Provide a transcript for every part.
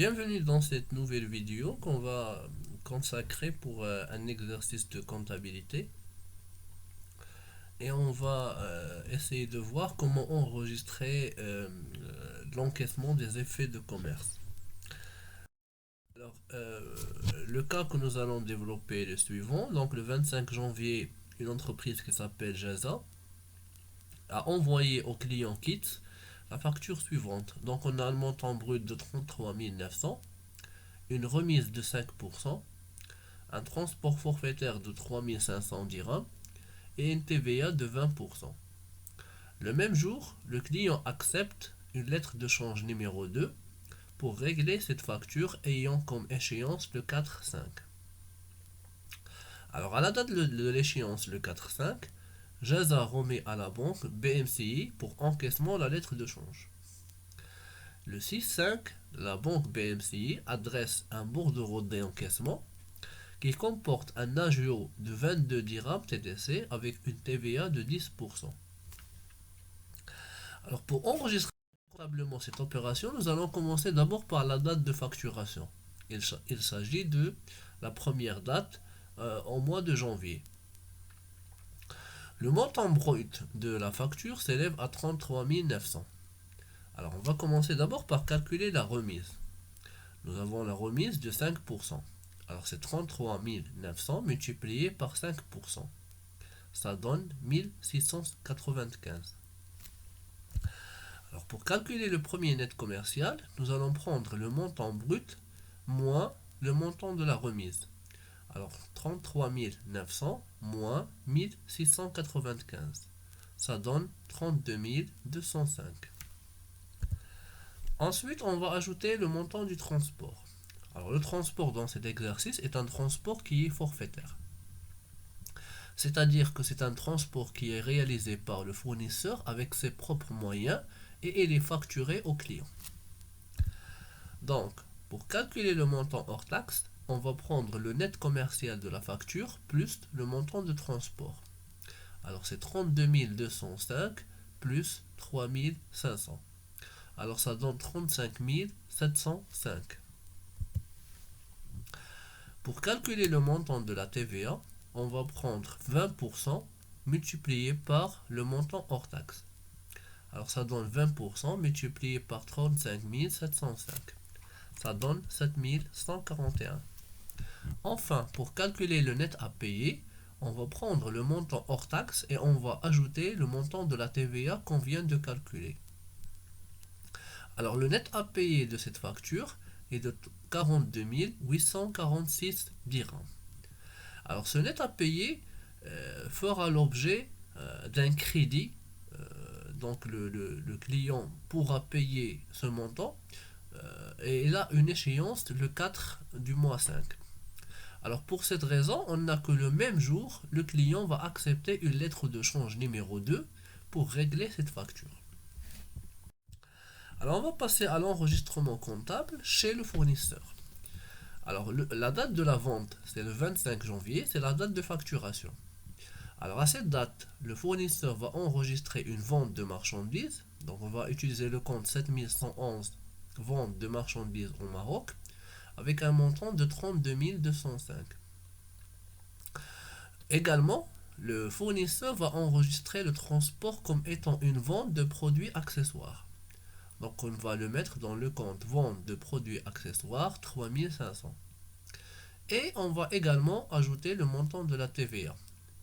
Bienvenue dans cette nouvelle vidéo qu'on va consacrer pour un exercice de comptabilité et on va essayer de voir comment enregistrer l'encaissement des effets de commerce. Alors, le cas que nous allons développer est le suivant. Donc, le 25 janvier, une entreprise qui s'appelle Jaza a envoyé au client Kits la facture suivante. Donc, on a un montant brut de 33 900, une remise de 5%, un transport forfaitaire de 3500 dirhams et une TVA de 20%. Le même jour, le client accepte une lettre de change numéro 2 pour régler cette facture ayant comme échéance le 4-5. Alors à la date de l'échéance le 4-5, Jaza remet à la banque BMCI pour encaissement la lettre de change. Le 6-5, la banque BMCI adresse un bordereau d'encaissement qui comporte un agio de 22 dirhams TTC avec une TVA de 10%. Alors pour enregistrer comptablement cette opération, nous allons commencer d'abord par la date de facturation. Il s'agit de la première date au mois de janvier. Le montant brut de la facture s'élève à 33 900. Alors on va commencer d'abord par calculer la remise. Nous avons la remise de 5%. Alors c'est 33 900 multiplié par 5%. Ça donne 1695. Alors pour calculer le premier net commercial, nous allons prendre le montant brut moins le montant de la remise. Alors 33 900 moins 1695. Ça donne 32 205. Ensuite, on va ajouter le montant du transport. Alors le transport dans cet exercice est un transport qui est forfaitaire. C'est-à-dire que c'est un transport qui est réalisé par le fournisseur avec ses propres moyens et il est facturé au client. Donc, pour calculer le montant hors taxe, on va prendre le net commercial de la facture plus le montant de transport. Alors c'est 32 205 plus 3 500. Alors ça donne 35 705. Pour calculer le montant de la TVA, on va prendre 20% multiplié par le montant hors taxe. Alors ça donne 20% multiplié par 35 705. Ça donne 7141. Enfin, pour calculer le net à payer, on va prendre le montant hors taxe et on va ajouter le montant de la TVA qu'on vient de calculer. Alors le net à payer de cette facture est de 42 846 dirhams. Alors ce net à payer fera l'objet d'un crédit. Donc le client pourra payer ce montant et il a une échéance le 4 du mois 5. Alors pour cette raison, on n'a que le même jour, le client va accepter une lettre de change numéro 2 pour régler cette facture. Alors on va passer à l'enregistrement comptable chez le fournisseur. Alors la date de la vente, c'est le 25 janvier, c'est la date de facturation. Alors à cette date, le fournisseur va enregistrer une vente de marchandises. Donc on va utiliser le compte 7111 vente de marchandises au Maroc avec un montant de 32 205. Également, le fournisseur va enregistrer le transport comme étant une vente de produits accessoires. Donc on va le mettre dans le compte vente de produits accessoires 3500. Et on va également ajouter le montant de la TVA.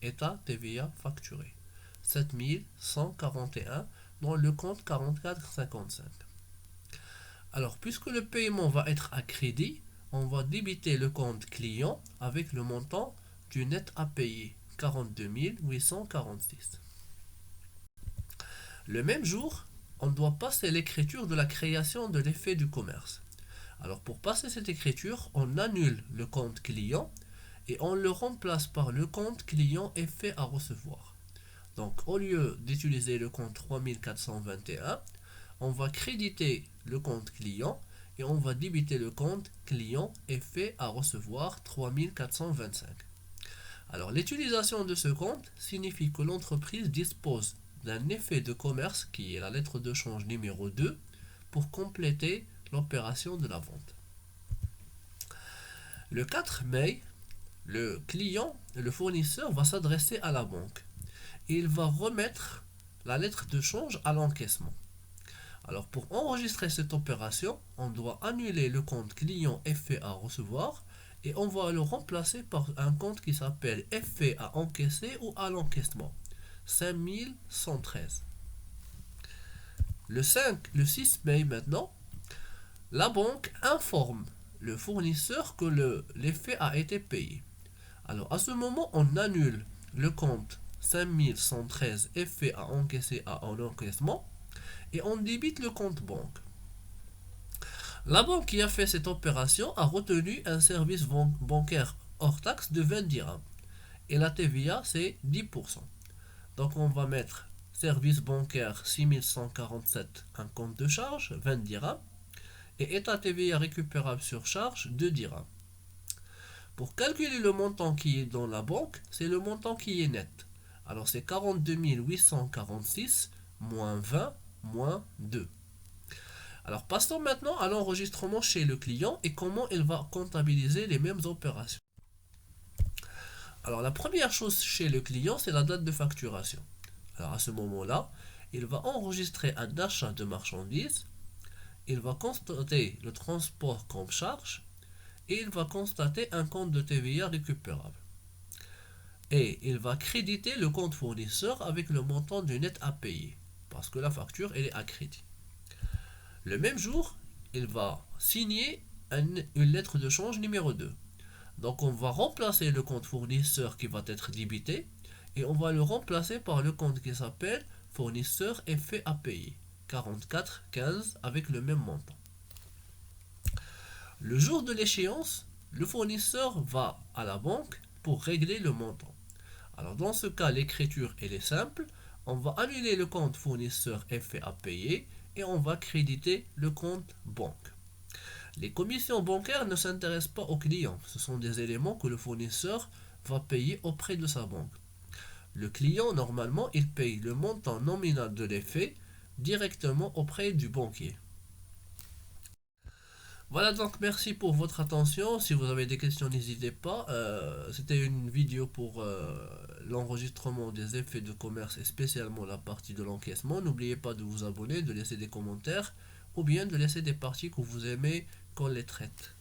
État TVA facturé. 7141 dans le compte 4455. Alors, puisque le paiement va être à crédit, on va débiter le compte client avec le montant du net à payer, 42 846. Le même jour, on doit passer l'écriture de la création de l'effet du commerce. Alors, pour passer cette écriture, on annule le compte client et on le remplace par le compte client effet à recevoir. Donc, au lieu d'utiliser le compte 3421, on va créditer le compte client et on va débiter le compte client effet à recevoir 3425. Alors l'utilisation de ce compte signifie que l'entreprise dispose d'un effet de commerce qui est la lettre de change numéro 2 pour compléter l'opération de la vente. Le 4 mai, le client, le fournisseur va s'adresser à la banque et il va remettre la lettre de change à l'encaissement. Alors pour enregistrer cette opération, on doit annuler le compte client fait à recevoir et on va le remplacer par un compte qui s'appelle fait à encaisser ou à l'encaissement. 5113. Le 6 mai maintenant, la banque informe le fournisseur que l'effet a été payé. Alors à ce moment, on annule le compte 5113 effet à encaisser à en encaissement et on débite le compte banque. La banque qui a fait cette opération a retenu un service bancaire hors taxe de 20 dirhams et la TVA c'est 10%. Donc on va mettre service bancaire 6147, un compte de charge 20 dirhams et état TVA récupérable sur charge 2 dirhams. Pour calculer le montant qui est dans la banque, c'est le montant qui est net. Alors c'est 42 846 moins 20 moins 2. Alors passons maintenant à l'enregistrement chez le client et comment il va comptabiliser les mêmes opérations. Alors la première chose chez le client, c'est la date de facturation. Alors à ce moment-là, il va enregistrer un achat de marchandises, il va constater le transport comme charge et il va constater un compte de TVA récupérable. Et il va créditer le compte fournisseur avec le montant du net à payer, parce que la facture elle est à crédit. Le même jour, il va signer une lettre de change numéro 2. Donc on va remplacer le compte fournisseur qui va être débité et on va le remplacer par le compte qui s'appelle fournisseur effet à payer, 44,15 avec le même montant. Le jour de l'échéance, le fournisseur va à la banque pour régler le montant. Alors dans ce cas, l'écriture elle est simple. On va annuler le compte fournisseur effet à payer et on va créditer le compte banque. Les commissions bancaires ne s'intéressent pas aux clients. Ce sont des éléments que le fournisseur va payer auprès de sa banque. Le client, normalement, il paye le montant nominal de l'effet directement auprès du banquier. Voilà donc merci pour votre attention. Si vous avez des questions, n'hésitez pas. C'était une vidéo pour l'enregistrement des effets de commerce et spécialement la partie de l'encaissement. N'oubliez pas de vous abonner, de laisser des commentaires ou bien de laisser des parties que vous aimez qu'on les traite.